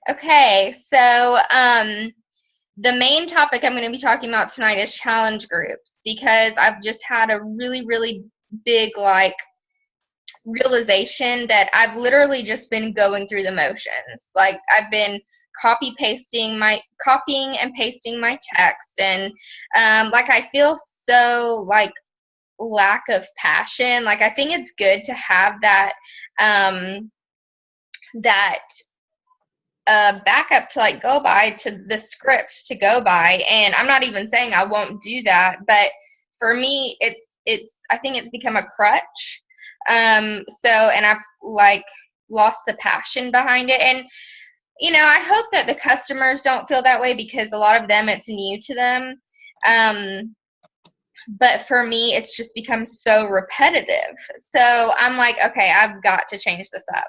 Okay, so the main topic I'm going to be talking about tonight is challenge groups because I've just had a really, really big realization that I've literally just been going through the motions. Like I've been copying and pasting my text, and I feel so lack of passion. Like I think it's good to have um, that backup to go by, to the script to go by. And I'm not even saying I won't do that, but for me it's I think it's become a crutch. And I've lost the passion behind it. And I hope that the customers don't feel that way, because a lot of them, it's new to them. But for me, it's just become so repetitive. So I'm like, okay, I've got to change this up.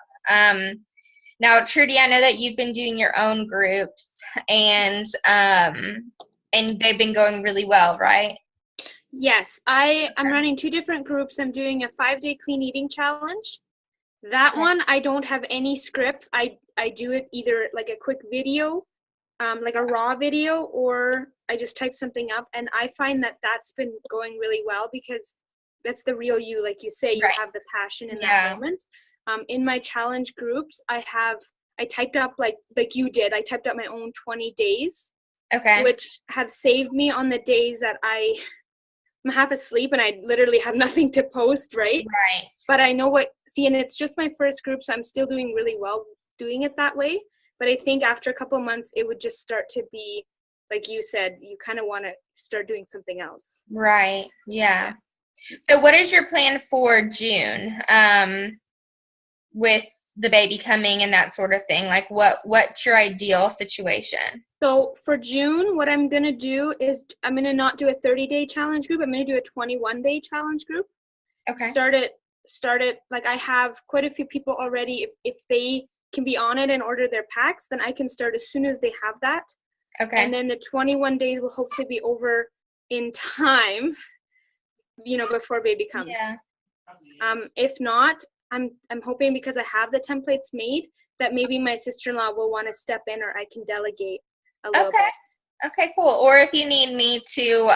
Now, Trudy, I know that you've been doing your own groups, and they've been going really well, right? Yes, I'm running 2 different groups. I'm doing a 5-day clean eating challenge. That one, I don't have any scripts. I do it either like a quick video, like a raw video, or I just type something up. And I find that that's been going really well, because that's the real you, like you say, you Right. have the passion in that moment. In my challenge groups, I typed up like you did. I typed up my own 20 days, Okay. which have saved me on the days that I'm half asleep and I literally have nothing to post, right? Right. But I know and it's just my first group, so I'm still doing really well doing it that way. But I think after a couple of months, it would just start to be, like you said, you kind of want to start doing something else. Right. Yeah. So what is your plan for June, with the baby coming and that sort of thing? Like what's your ideal situation? So for June, what I'm going to do is I'm going to not do a 30-day challenge group. I'm going to do a 21-day challenge group. Okay. Start it. Like I have quite a few people already. If they can be on it and order their packs, then I can start as soon as they have that. Okay. And then the 21 days will hopefully be over in time, before baby comes. Yeah. If not, I'm hoping, because I have the templates made, that maybe my sister-in-law will want to step in, or I can delegate a little bit. Okay, cool. Or if you need me to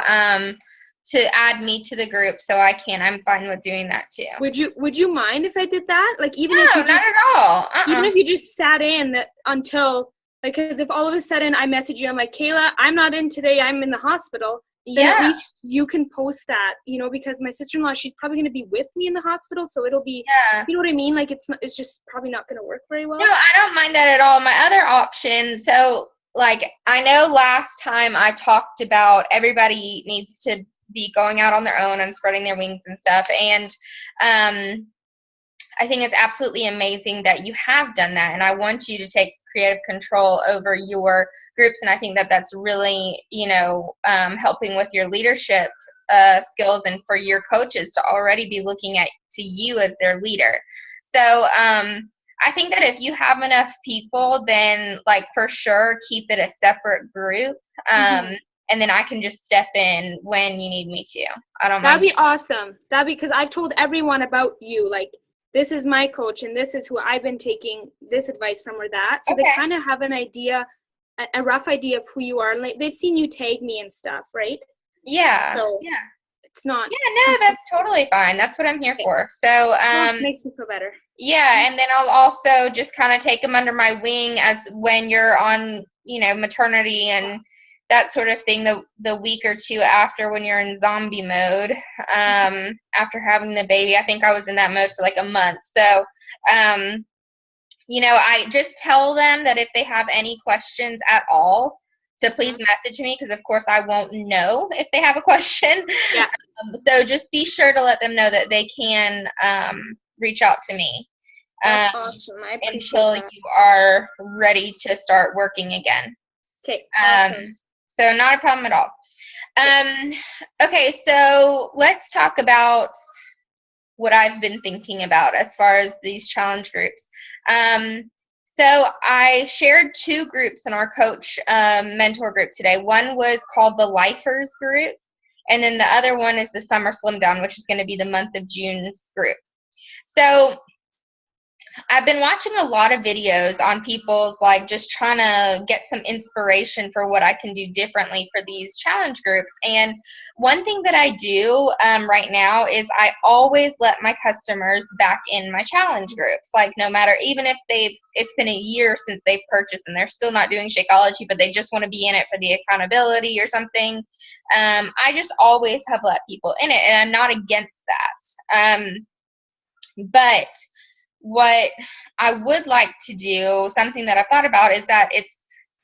add me to the group, so I'm fine with doing that too. Would you mind if I did that? Like even No, if you just, not at all. even if you just sat in that until, because if all of a sudden I message you, I'm like, Kayla, I'm not in today, I'm in the hospital. Then at least you can post that, because my sister-in-law, she's probably going to be with me in the hospital, so it'll be, you know what I mean? Like it's just probably not going to work very well. No, I don't mind that at all. My other option, so I know last time I talked about everybody needs to be going out on their own and spreading their wings and stuff, and I think it's absolutely amazing that you have done that, and I want you to take creative control over your groups. And I think that that's really, helping with your leadership skills, and for your coaches to already be looking to you as their leader. So I think that if you have enough people, then for sure keep it a separate group. And then I can just step in when you need me to. I don't mind. That'd be awesome. Because I've told everyone about you, like, this is my coach and this is who I've been taking this advice from, or that. So they kind of have an idea, a rough idea of who you are. And they've seen you tag me and stuff, right? Yeah. So yeah. It's not. Yeah, no, that's totally fine. That's what I'm here for. So, makes me feel better. Yeah, and then I'll also just kind of take them under my wing as when you're on, maternity and that sort of thing, the week or two after, when you're in zombie mode, after having the baby. I think I was in that mode for a month. So, I just tell them that if they have any questions at all, to please message me, because of course I won't know if they have a question. Yeah. So just be sure to let them know that they can reach out to me. That's awesome. I appreciate until that. you are ready to start working again. Okay, awesome. So not a problem at all. Okay, so let's talk about what I've been thinking about as far as these challenge groups. So I shared 2 groups in our coach mentor group today. One was called the Lifers group, and then the other one is the Summer Slim Down, which is going to be the month of June's group. So I've been watching a lot of videos on people's like just trying to get some inspiration for what I can do differently for these challenge groups. And one thing that I do right now is I always let my customers back in my challenge groups. Like no matter, even if it's been a year since they've purchased and they're still not doing Shakeology, but they just want to be in it for the accountability or something. I just always have let people in it, and I'm not against that. But what I would like to do, something that I've thought about, is that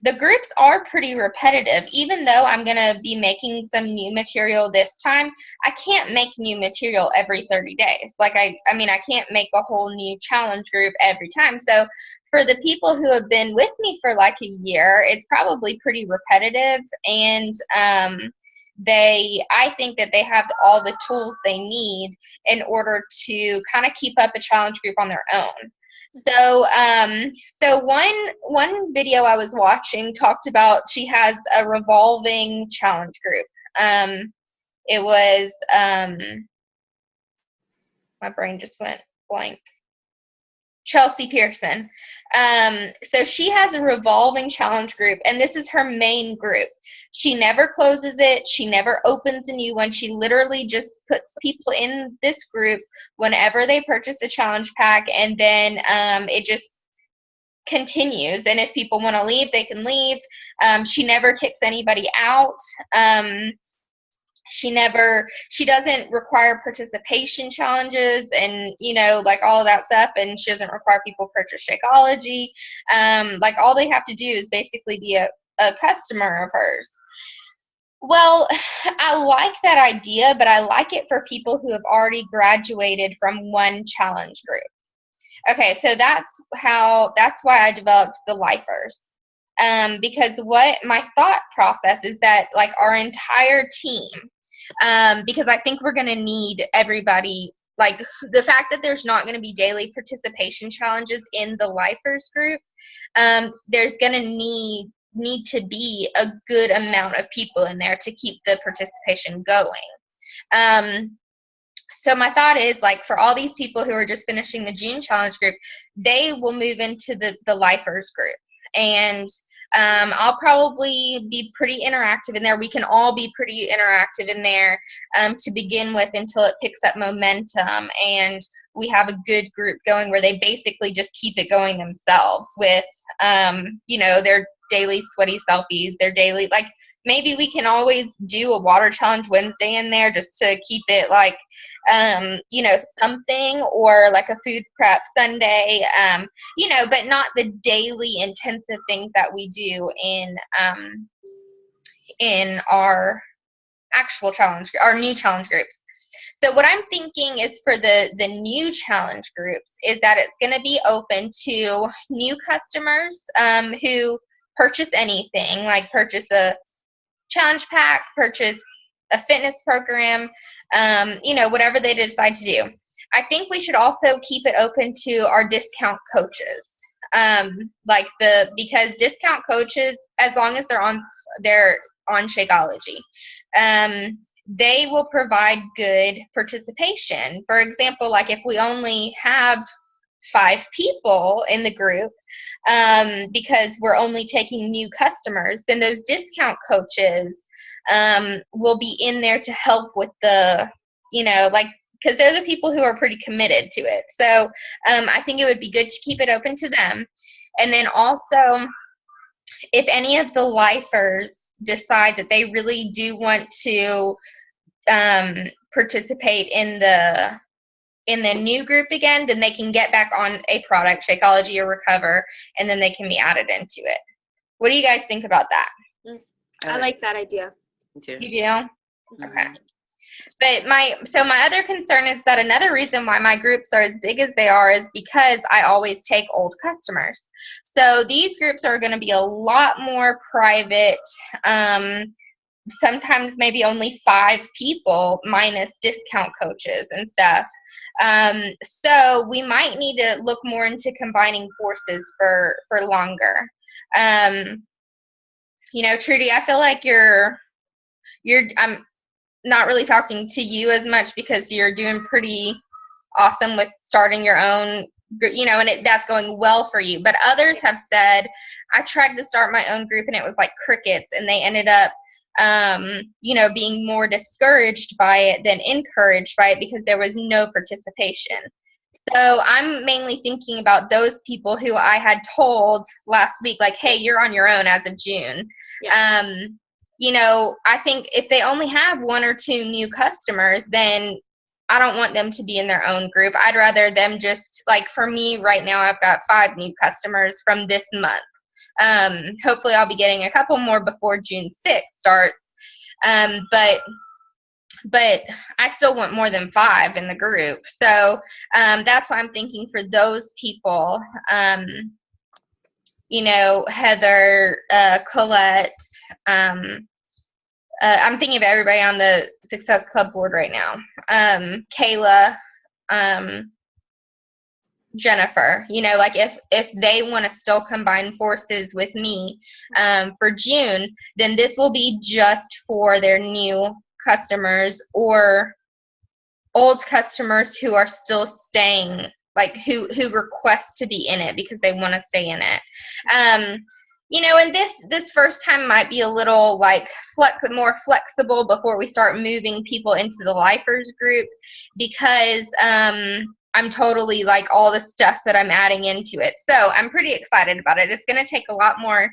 the groups are pretty repetitive. Even though I'm going to be making some new material this time, I can't make new material every 30 days. Like, I mean, I can't make a whole new challenge group every time. So for the people who have been with me for like a year, it's probably pretty repetitive, and I think that they have all the tools they need in order to kind of keep up a challenge group on their own. So, so one video I was watching talked about, she has a revolving challenge group. It was, my brain just went blank. Chelsea Pearson. So she has a revolving challenge group, and this is her main group. She never closes it. She never opens a new one. She literally just puts people in this group whenever they purchase a challenge pack, and then it just continues. And if people want to leave, they can leave. She never kicks anybody out. She doesn't require participation challenges and, like all of that stuff. And she doesn't require people purchase Shakeology. Like all they have to do is basically be a customer of hers. Well, I like that idea, but I like it for people who have already graduated from one challenge group. Okay, so that's why I developed the Lifers. Because what my thought process is that like our entire team, because I think we're going to need everybody, like the fact that there's not going to be daily participation challenges in the Lifers group, there's going to need to be a good amount of people in there to keep the participation going. So my thought is, like, for all these people who are just finishing the June challenge group, they will move into the Lifers group. And I'll probably be pretty interactive in there. We can all be pretty interactive in there to begin with until it picks up momentum and we have a good group going where they basically just keep it going themselves with, their daily sweaty selfies, their daily, like, maybe we can always do a water challenge Wednesday in there just to keep it like, something, or like a food prep Sunday, but not the daily intensive things that we do in our actual challenge, our new challenge groups. So what I'm thinking is for the new challenge groups is that it's going to be open to new customers who purchase anything, like purchase a challenge pack, purchase a fitness program, whatever they decide to do. I think we should also keep it open to our discount coaches. Because discount coaches, as long as they're on Shakeology, they will provide good participation. For example, like if we only have 5 people in the group, because we're only taking new customers, then those discount coaches will be in there to help with the, because they're the people who are pretty committed to it. So I think it would be good to keep it open to them. And then also, if any of the Lifers decide that they really do want to participate in the new group again, then they can get back on a product, Shakeology or Recover, and then they can be added into it. What do you guys think about that? I like that idea. Me too. You do? Mm-hmm. Okay. But my other concern is that another reason why my groups are as big as they are is because I always take old customers. So these groups are going to be a lot more private, sometimes maybe only 5 people minus discount coaches and stuff. So we might need to look more into combining forces for longer. Trudy, I feel like I'm not really talking to you as much because you're doing pretty awesome with starting your own and that's going well for you. But others have said, I tried to start my own group and it was like crickets, and they ended up, being more discouraged by it than encouraged by it because there was no participation. So I'm mainly thinking about those people who I had told last week, like, hey, you're on your own as of June. Yeah. I think if they only have 1 or 2 new customers, then I don't want them to be in their own group. I'd rather them just, like, for me right now, I've got 5 new customers from this month. Hopefully I'll be getting a couple more before June 6th starts. But I still want more than 5 in the group. So that's why I'm thinking for those people, Heather, Colette, I'm thinking of everybody on the Success Club board right now. Kayla, Jennifer, like if they want to still combine forces with me for June, then this will be just for their new customers or old customers who are still staying, like who request to be in it because they want to stay in it. And this first time might be a little like more flexible before we start moving people into the lifers group, because I'm totally like all the stuff that I'm adding into it. So I'm pretty excited about it. It's going to take a lot more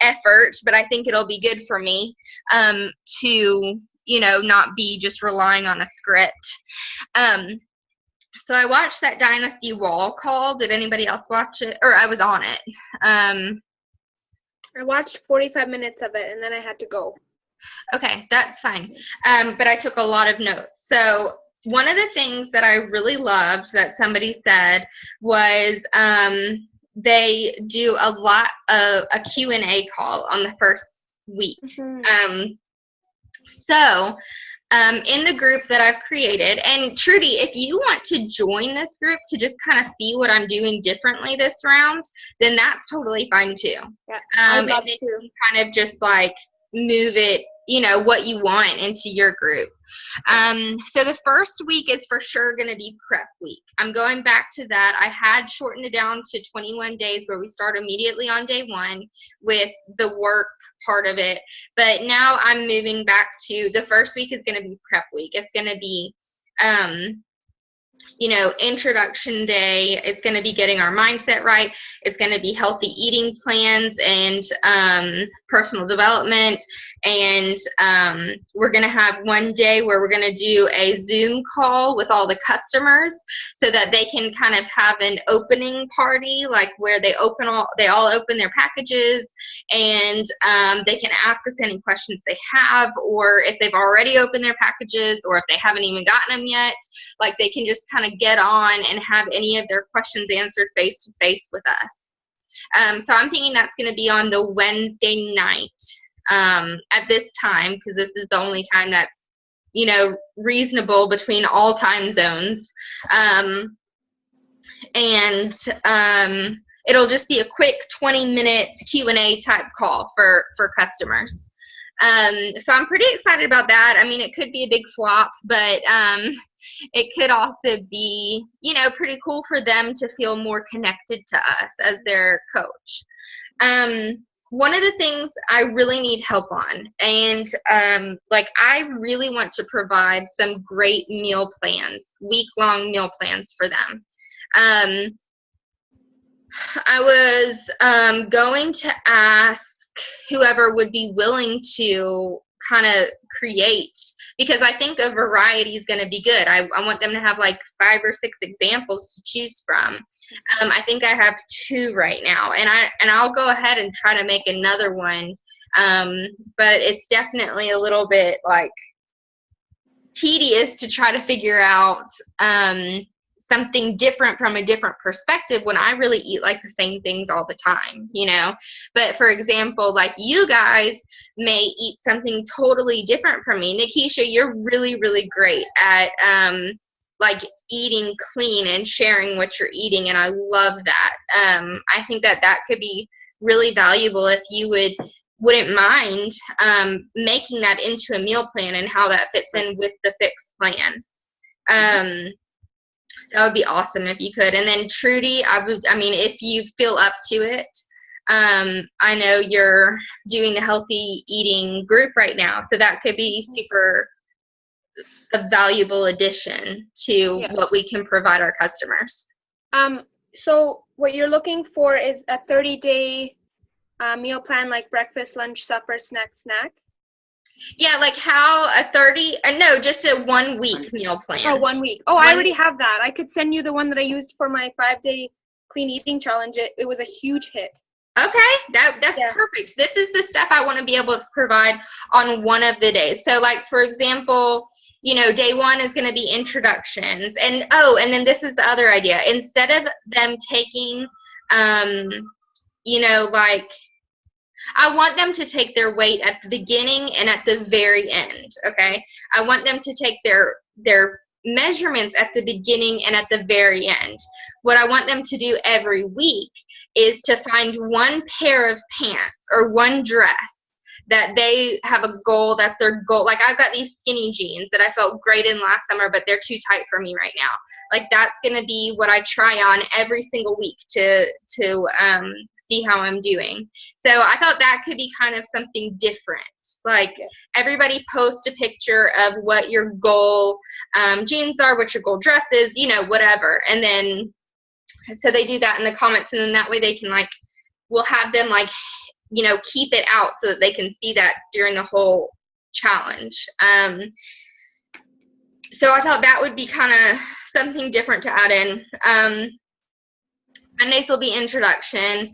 effort, but I think it'll be good for me to, not be just relying on a script. So I watched that Dynasty Wall call. Did anybody else watch it? Or I was on it. I watched 45 minutes of it and then I had to go. Okay, that's fine. But I took a lot of notes. So one of the things that I really loved that somebody said was they do a lot of a Q&A call on the first week. Mm-hmm. So in the group that I've created, and Trudy, if you want to join this group to just kind of see what I'm doing differently this round, then that's totally fine too. Yeah, I'd love and then to. you kind of just like move it, what you want into your group. So the first week is for sure going to be prep week. I'm going back to that. I had shortened it down to 21 days where we start immediately on day 1 with the work part of it. But now I'm moving back to the first week is going to be prep week. It's going to be, introduction day. It's going to be getting our mindset right. It's going to be healthy eating plans and personal development. And we're going to have one day where we're going to do a Zoom call with all the customers so that they can kind of have an opening party, like where they all open their packages, and they can ask us any questions they have, or if they've already opened their packages, or if they haven't even gotten them yet, like they can just kind of get on and have any of their questions answered face to face with us. So I'm thinking that's going to be on the Wednesday night at this time, because this is the only time that's, reasonable between all time zones. And it'll just be a quick 20-minute Q&A type call for customers. So I'm pretty excited about that. I mean, it could be a big flop, but it could also be, pretty cool for them to feel more connected to us as their coach. One of the things I really need help on, and I really want to provide some great meal plans, week-long meal plans for them. I was going to ask whoever would be willing to kind of create, because I think a variety is going to be good. I want them to have like 5 or 6 examples to choose from. I think I have 2 right now, and I'll go ahead and try to make another one. But it's definitely a little bit like tedious to try to figure out something different from a different perspective when I really eat like the same things all the time, But for example, like you guys may eat something totally different from me. Nikisha, you're really, really great at like eating clean and sharing what you're eating, and I love that. I think that could be really valuable if you wouldn't mind making that into a meal plan and how that fits in with the fixed plan. That would be awesome if you could. And then Trudy, I mean, if you feel up to it, I know you're doing the healthy eating group right now, so that could be super a valuable addition to what we can provide our customers. So what you're looking for is a 30-day meal plan, like breakfast, lunch, supper, snack. Yeah, like how just a 1 week meal plan. Oh, 1 week. Oh, I already have that. I could send you the one that I used for my 5-day clean eating challenge. It was a huge hit. Okay, that's perfect. This is the stuff I want to be able to provide on one of the days. So like, for example, day 1 is going to be introductions. And then this is the other idea. Instead of them taking, like, I want them to take their weight at the beginning and at the very end, okay? I want them to take their measurements at the beginning and at the very end. What I want them to do every week is to find one pair of pants or one dress that they have a goal, that's their goal. Like, I've got these skinny jeans that I felt great in last summer, but they're too tight for me right now. Like, that's going to be what I try on every single week to see how I'm doing. So I thought that could be kind of something different. Like, everybody post a picture of what your goal jeans are, what your goal dress is, whatever. And then, so they do that in the comments, and then that way they can, like, we'll have them, like, keep it out so that they can see that during the whole challenge. So I thought that would be kind of something different to add in. Mondays will be introduction.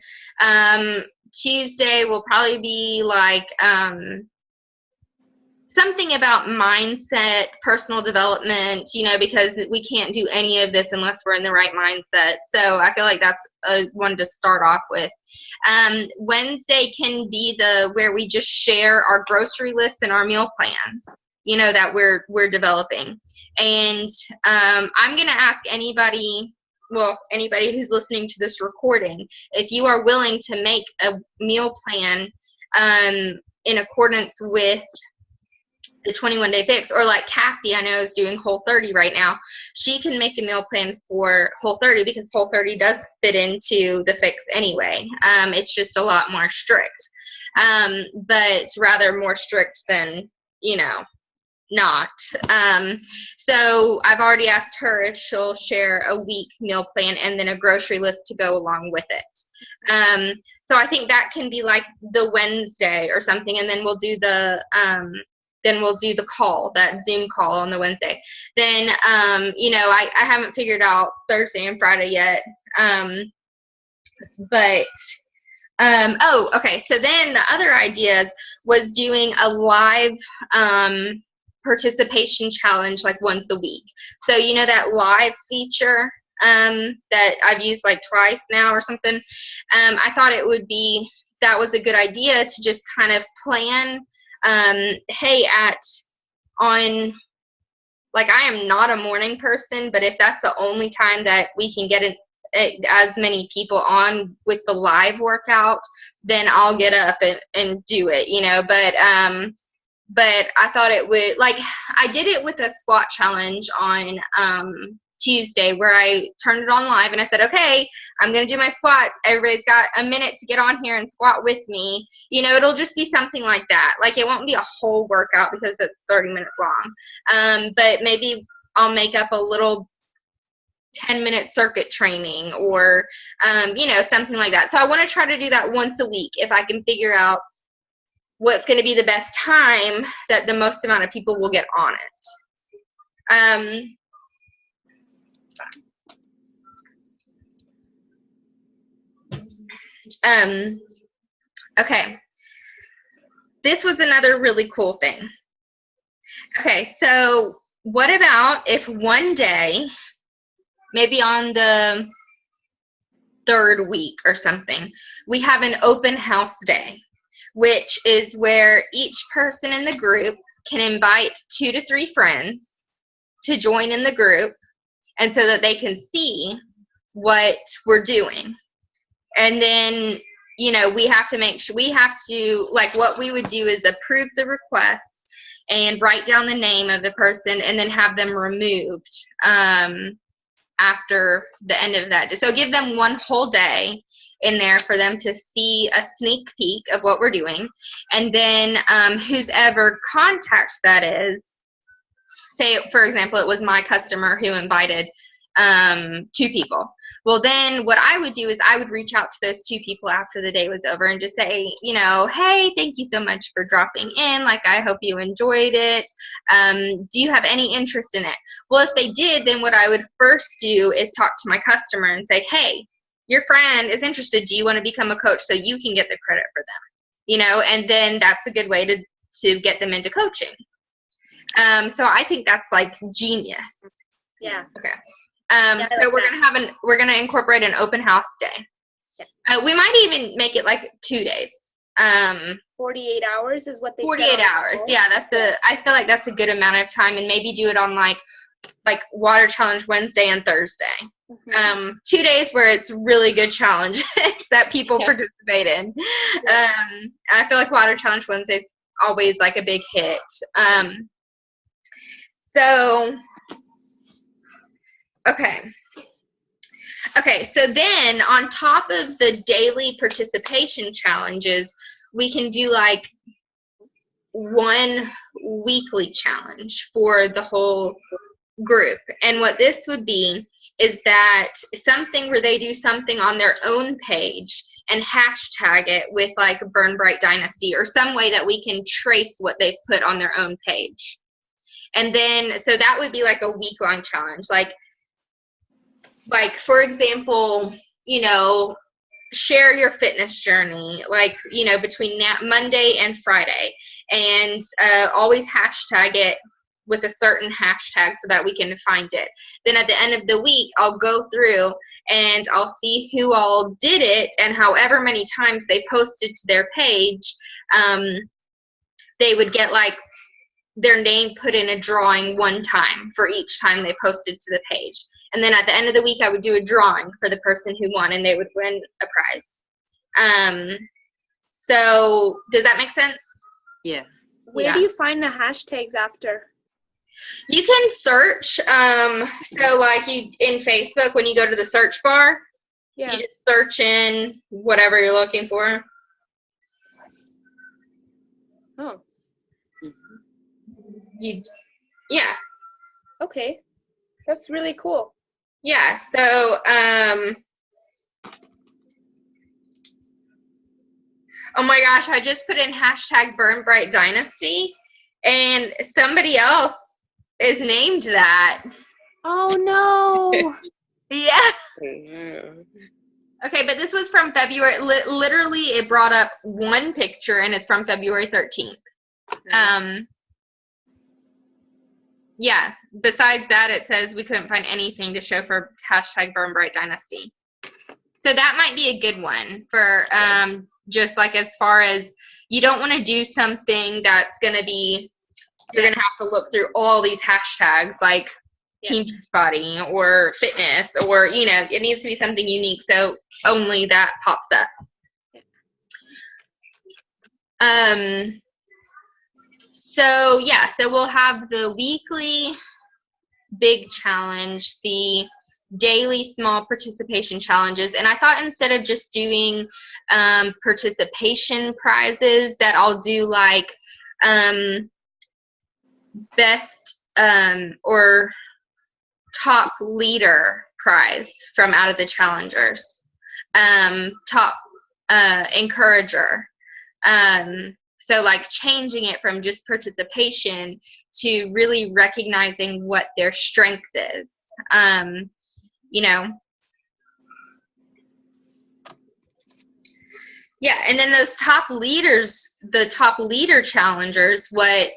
Tuesday will probably be like something about mindset, personal development, because we can't do any of this unless we're in the right mindset. So I feel like that's one to start off with. Wednesday can be where we just share our grocery lists and our meal plans, that we're developing. And I'm going to ask anybody who's listening to this recording, if you are willing to make a meal plan in accordance with the 21-day fix, or like Cassie, I know, is doing Whole30 right now. She can make a meal plan for Whole30 because Whole30 does fit into the fix anyway. It's just a lot more strict, but rather more strict than, not. So I've already asked her if she'll share a week meal plan and then a grocery list to go along with it. So I think that can be like the Wednesday or something, and then we'll do the call, that Zoom call on the Wednesday. Then, I haven't figured out Thursday and Friday yet. Okay. So then the other ideas was doing a live participation challenge like once a week. So, that live feature that I've used like twice now or something. I thought that was a good idea to just kind of plan, I am not a morning person, but if that's the only time that we can get as many people on with the live workout, then I'll get up and do it, but I thought it would, like, I did it with a squat challenge on Tuesday where I turned it on live and I said, okay, I'm going to do my squats. Everybody's got a minute to get on here and squat with me. It'll just be something like that. Like, it won't be a whole workout because it's 30 minutes long. But maybe I'll make up a little 10-minute circuit training or, something like that. So I want to try to do that once a week if I can figure out what's going to be the best time that the most amount of people will get on it. Okay. This was another really cool thing. Okay, so what about if one day, maybe on the 3rd week or something, we have an open house day, which is where each person in the group can invite 2 to 3 friends to join in the group, and so that they can see what we're doing. And then, we have to like, what we would do is approve the request and write down the name of the person and then have them removed after the end of that. So give them one whole day in there for them to see a sneak peek of what we're doing. And then whoever contacts that is, say, for example, it was my customer who invited 2 people. Well, then what I would do is I would reach out to those 2 people after the day was over and just say, you know, hey, thank you so much for dropping in. Like, I hope you enjoyed it. Do you have any interest in it? Well, if they did, then what I would first do is talk to my customer and say, hey, your friend is interested. Do you want to become a coach so you can get the credit for them? You know, and then that's a good way to get them into coaching. So I think that's like genius. Yeah. Okay. So we're gonna incorporate an open house day. Yeah. We might even make it like 2 days. 48 hours is what they 48 hours. Yeah, I feel like that's a good amount of time, and maybe do it on like water challenge Wednesday and Thursday. Mm-hmm. 2 days where it's really good challenges that people participate in. Yeah. I feel like water challenge Wednesday is always like a big hit. Okay, so then on top of the daily participation challenges, we can do like one weekly challenge for the whole group. And what this would be is that something where they do something on their own page and hashtag it with like Burn Bright Dynasty or some way that we can trace what they've put on their own page. And then, so that would be like a week-long challenge. Like, for example, you know, share your fitness journey, like, you know, between Monday and Friday, and always hashtag it with a certain hashtag so that we can find it. Then at the end of the week, I'll go through and I'll see who all did it, and however many times they posted to their page, they would get like their name put in a drawing one time for each time they posted to the page. And then at the end of the week, I would do a drawing for the person who won, and they would win a prize. So does that make sense? Yeah. Where do you find the hashtags after? You can search. So like in Facebook, when you go to the search bar, you just search in whatever you're looking for. Oh. Yeah. Okay. That's really cool. Yeah. So, oh my gosh, I just put in hashtag Burn Bright Dynasty, and somebody else is named that. Oh no. Yeah. Okay, but this was from February. Literally, it brought up one picture, and it's from February 13th. Yeah, besides that, it says we couldn't find anything to show for hashtag Burn Bright Dynasty. So that might be a good one for just like as far as you don't want to do something that's going to be, you're going to have to look through all these hashtags like Team Beachbody or fitness, or, you know, it needs to be something unique. So only that pops up. So yeah, so we'll have the weekly big challenge, the daily small participation challenges, and I thought instead of just doing participation prizes, that I'll do like best or top leader prize from out of the challengers, top encourager. So like changing it from just participation to really recognizing what their strength is, you know. Yeah, and then those top leaders, the top leader challengers, what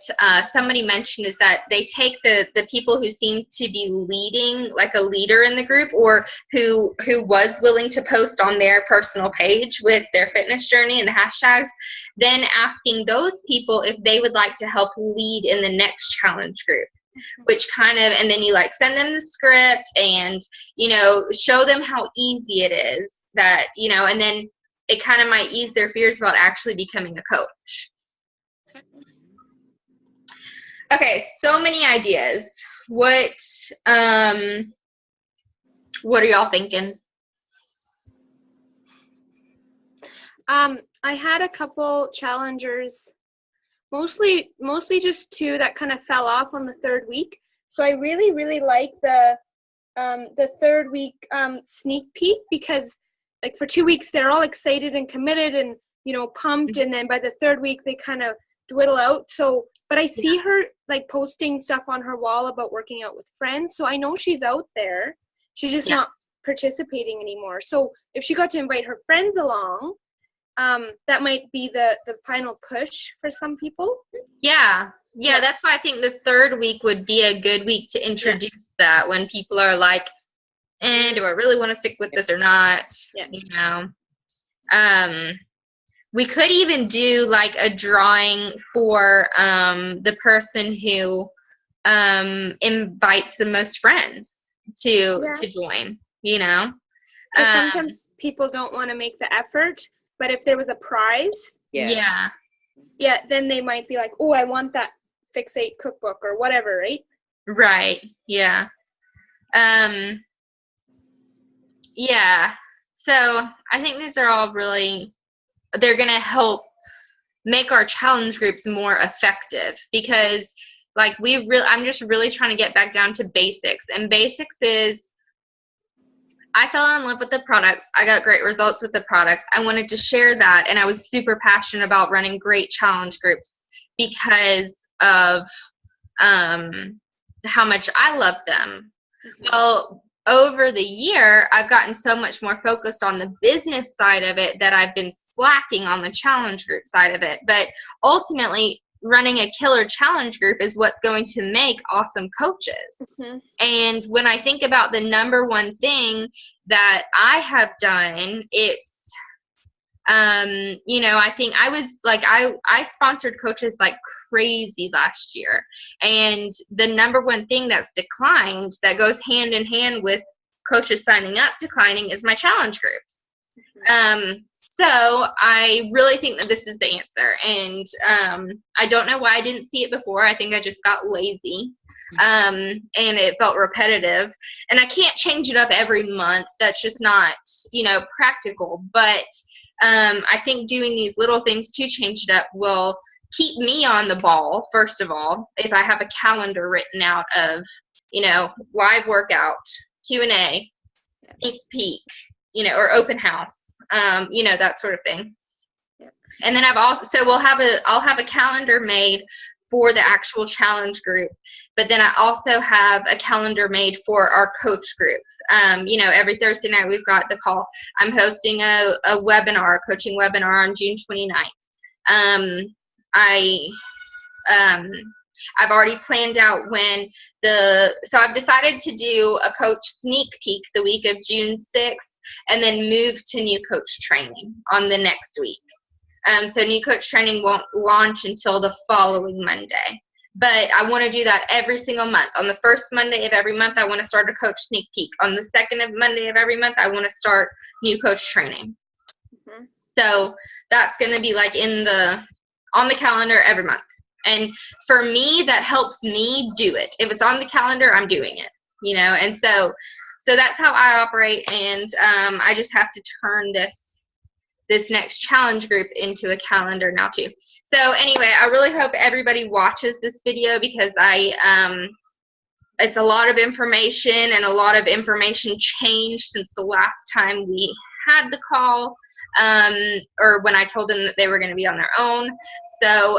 somebody mentioned is that they take the people who seem to be leading, like a leader in the group, or who was willing to post on their personal page with their fitness journey and the hashtags, then asking those people if they would like to help lead in the next challenge group. Which kind of, and then you like send them the script and, you know, show them how easy it is, that, you know, and then it kind of might ease their fears about actually becoming a coach. Okay, so many ideas. What What are y'all thinking? I had a couple challengers, mostly just two that kind of fell off on the third week. So I really like the third week sneak peek, because like for 2 weeks they're all excited and committed and pumped, and then by the third week they kind of dwindle out. So but I see her like posting stuff on her wall about working out with friends, so I know she's out there. She's just not participating anymore. So if she got to invite her friends along, that might be the final push for some people. Yeah, that's why I think the third week would be a good week to introduce that, when people are like, do I really want to stick with this or not? We could even do like a drawing for the person who invites the most friends to join, Because sometimes people don't want to make the effort, but if there was a prize, then they might be like, oh, I want that Fixate cookbook or whatever, right? Right, yeah. So I think these are all really, they're going to help make our challenge groups more effective, because like I'm just really trying to get back down to basics. And basics is, I fell in love with the products. I got great results with the products. I wanted to share that, and I was super passionate about running great challenge groups because of how much I love them. Mm-hmm. Well, over the year, I've gotten so much more focused on the business side of it that I've been slacking on the challenge group side of it. But ultimately, running a killer challenge group is what's going to make awesome coaches. Mm-hmm. And when I think about the number one thing that I have done, it's, I think I was like, I sponsored coaches like crazy last year. And the number one thing that's declined, that goes hand in hand with coaches signing up declining, is my challenge groups. Mm-hmm. So I really think that this is the answer. And I don't know why I didn't see it before. I think I just got lazy. And it felt repetitive. And I can't change it up every month. That's just not, practical. But I think doing these little things to change it up will keep me on the ball, first of all, if I have a calendar written out of, live workout, Q&A, sneak peek, or open house. That sort of thing. Yep. And then I'll have a calendar made for the actual challenge group, but then I also have a calendar made for our coach group. Every Thursday night we've got the call. I'm hosting a webinar, a coaching webinar on June 29th. I've already planned out when so I've decided to do a coach sneak peek the week of June 6th, and then move to new coach training on the next week. So new coach training won't launch until the following Monday. But I want to do that every single month. On the first Monday of every month, I want to start a coach sneak peek. On the second Monday of every month, I want to start new coach training. Mm-hmm. So that's going to be like on the calendar every month. And for me, that helps me do it. If it's on the calendar, I'm doing it, and so that's how I operate. And I just have to turn this next challenge group into a calendar now too. So anyway, I really hope everybody watches this video, because it's a lot of information, and a lot of information changed since the last time we had the call, or when I told them that they were going to be on their own. So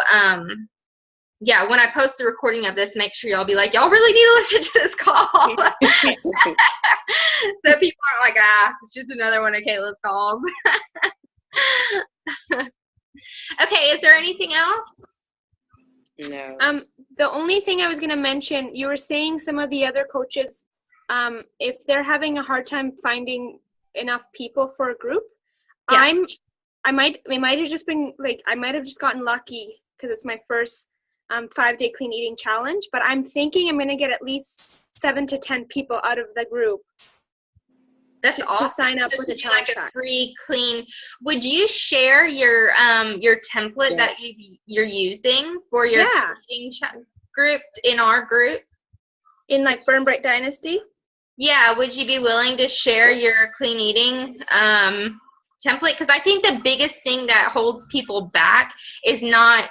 when I post the recording of this, make sure y'all be like, y'all really need to listen to this call. So people aren't like, it's just another one of Kayla's calls. Okay, is there anything else? No. The only thing I was going to mention, you were saying some of the other coaches, if they're having a hard time finding enough people for a group, it might have just been like, I might have just gotten lucky because it's my first 5-day clean eating challenge, but I'm thinking I'm going to get at least 7 to 10 people out of the group. That's awesome. To sign up with a challenge, like a free clean. Would you share your template that you're using for your eating group in our group? In like Burn Bright Dynasty? Yeah, would you be willing to share your clean eating template? Because I think the biggest thing that holds people back is not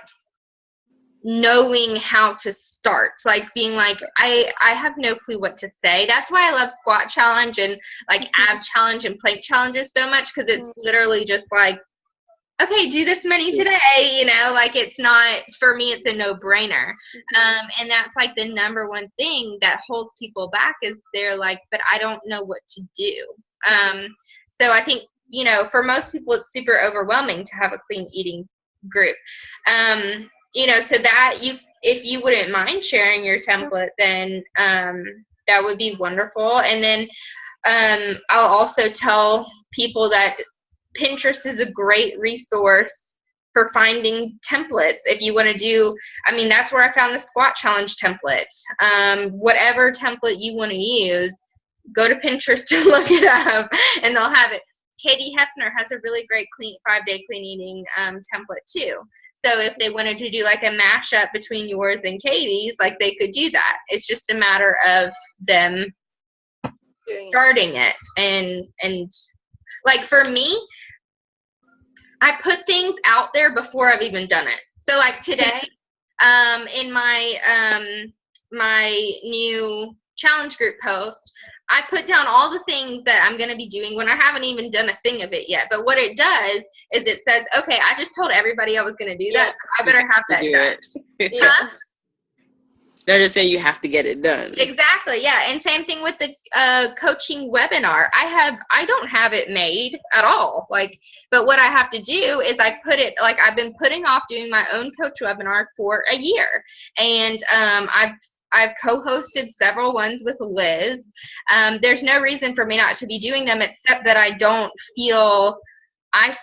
knowing how to start, like being like, I have no clue what to say. That's why I love squat challenge and like ab challenge and plank challenges so much, because it's literally just like, okay, do this many today, you know, like it's not, for me, it's a no-brainer. And that's like the number one thing that holds people back is they're like, but I don't know what to do. So I think, you know, for most people, it's super overwhelming to have a clean eating group. You know, so that if you wouldn't mind sharing your template, then that would be wonderful. And then I'll also tell people that Pinterest is a great resource for finding templates. If you want to do, I mean, that's where I found the squat challenge template. Whatever template you want to use, go to Pinterest to look it up, and they'll have it. Katie Hefner has a really great 5-day clean eating template too. So if they wanted to do like a mashup between yours and Katie's, like they could do that. It's just a matter of them starting it. And like for me, I put things out there before I've even done it. So like today, in my my new challenge group post, I put down all the things that I'm going to be doing when I haven't even done a thing of it yet. But what it does is it says, okay, I just told everybody I was going to do that, so I better have that done. Huh? They're just saying you have to get it done. Exactly, yeah. And same thing with the coaching webinar. I don't have it made at all. Like, but what I have to do is I put it, like I've been putting off doing my own coach webinar for a year. And I've co-hosted several ones with Liz. There's no reason for me not to be doing them, except that I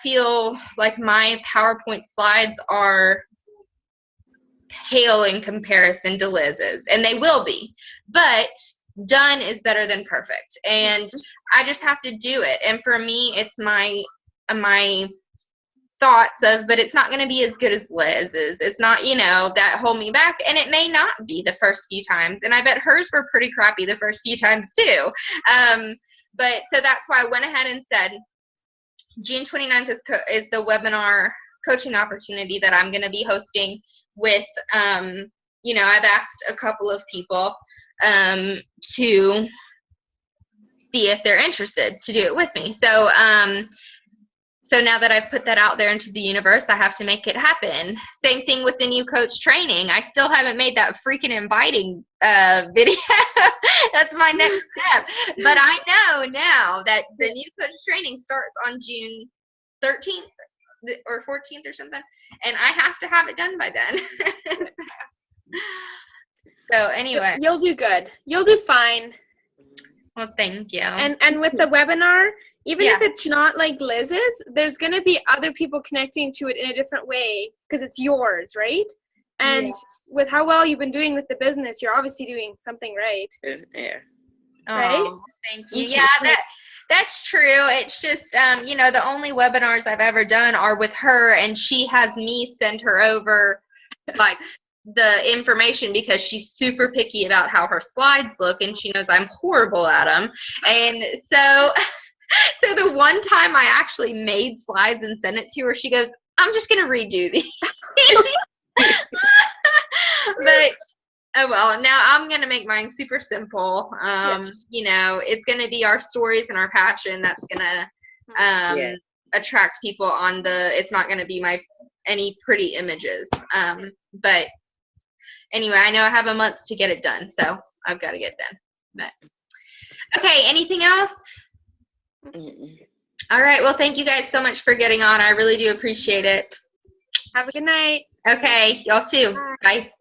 feel like my PowerPoint slides are pale in comparison to Liz's, and they will be, but done is better than perfect, and I just have to do it. And for me, it's my thoughts of, but it's not going to be as good as Liz's. It's not, you know, that hold me back, and it may not be the first few times, and I bet hers were pretty crappy the first few times too. But so that's why I went ahead and said June 29th is the webinar coaching opportunity that I'm going to be hosting with, you know, I've asked a couple of people to see if they're interested to do it with me. So, so now that I've put that out there into the universe, I have to make it happen. Same thing with the new coach training. I still haven't made that freaking inviting video. That's my next step. But I know now that the new coach training starts on June 13th or 14th or something, and I have to have it done by then. So anyway. You'll do good. You'll do fine. Well, thank you. And with the webinar, even if it's not like Liz's, there's going to be other people connecting to it in a different way because it's yours, right? And with how well you've been doing with the business, you're obviously doing something right. Yeah. Right? Oh, thank you. Yeah, that's true. It's just, you know, the only webinars I've ever done are with her, and she has me send her over, like, the information because she's super picky about how her slides look, and she knows I'm horrible at them. And so the one time I actually made slides and sent it to her, she goes, I'm just going to redo these. But oh well, now I'm going to make mine super simple. You know, it's going to be our stories and our passion that's going to attract people on it's not going to be any pretty images. But anyway, I know I have a month to get it done, so I've got to get it done. But okay, anything else? All right, well, thank you guys so much for getting on. I really do appreciate it. Have a good night. Okay, y'all too. Bye.